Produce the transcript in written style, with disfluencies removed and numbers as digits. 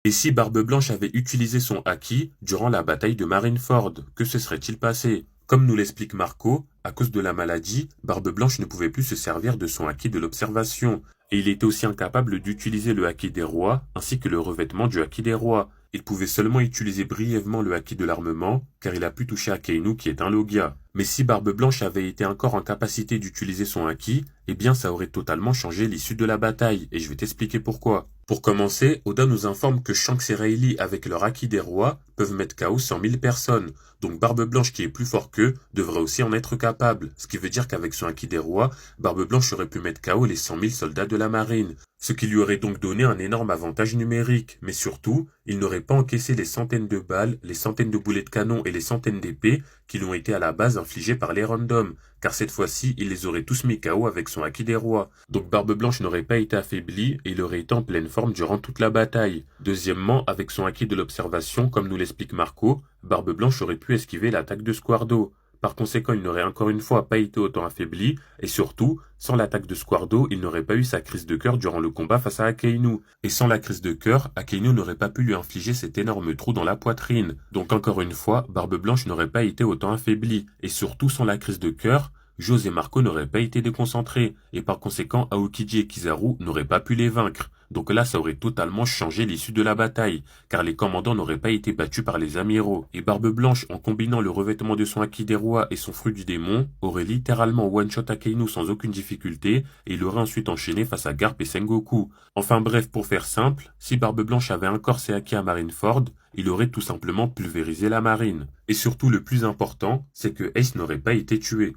Et si Barbe Blanche avait utilisé son haki durant la bataille de Marineford, que se serait-il passé? Comme nous l'explique Marco, à cause de la maladie, Barbe Blanche ne pouvait plus se servir de son haki de l'observation, et il était aussi incapable d'utiliser le haki des rois, ainsi que le revêtement du haki des rois. Il pouvait seulement utiliser brièvement le haki de l'armement, car il a pu toucher Akainu qui est un Logia. Mais si Barbe Blanche avait été encore en capacité d'utiliser son haki, eh bien ça aurait totalement changé l'issue de la bataille, et je vais t'expliquer pourquoi. Pour commencer, Oda nous informe que Shanks et Rayleigh, avec leur haki des rois, peuvent mettre KO 100 000 personnes. Donc Barbe Blanche, qui est plus fort qu'eux, devrait aussi en être capable. Ce qui veut dire qu'avec son haki des rois, Barbe Blanche aurait pu mettre KO les 100 000 soldats de la marine. Ce qui lui aurait donc donné un énorme avantage numérique. Mais surtout, il n'aurait pas encaissé les centaines de balles, les centaines de boulets de canon et les centaines d'épées qui lui ont été à la base infligées par les randoms. Car cette fois-ci, il les aurait tous mis KO avec son haki des rois. Donc Barbe Blanche n'aurait pas été affaibli et il aurait été en pleine forme durant toute la bataille. Deuxièmement, avec son haki de l'observation, comme nous l'explique Marco, Barbe Blanche aurait pu esquiver l'attaque de Squardo. Par conséquent, il n'aurait encore une fois pas été autant affaibli, et surtout, sans l'attaque de Squardo, il n'aurait pas eu sa crise de cœur durant le combat face à Akainu. Et sans la crise de cœur, Akainu n'aurait pas pu lui infliger cet énorme trou dans la poitrine. Donc encore une fois, Barbe Blanche n'aurait pas été autant affaibli. Et surtout, sans la crise de cœur, Joe et Marco n'auraient pas été déconcentrés, et par conséquent, Aokiji et Kizaru n'auraient pas pu les vaincre. Donc là, ça aurait totalement changé l'issue de la bataille, car les commandants n'auraient pas été battus par les amiraux. Et Barbe Blanche, en combinant le revêtement de son haki des rois et son fruit du démon, aurait littéralement one-shot Akainu sans aucune difficulté, et il aurait ensuite enchaîné face à Garp et Sengoku. Enfin bref, pour faire simple, si Barbe Blanche avait encore ses haki à Marineford, il aurait tout simplement pulvérisé la marine. Et surtout, le plus important, c'est que Ace n'aurait pas été tué.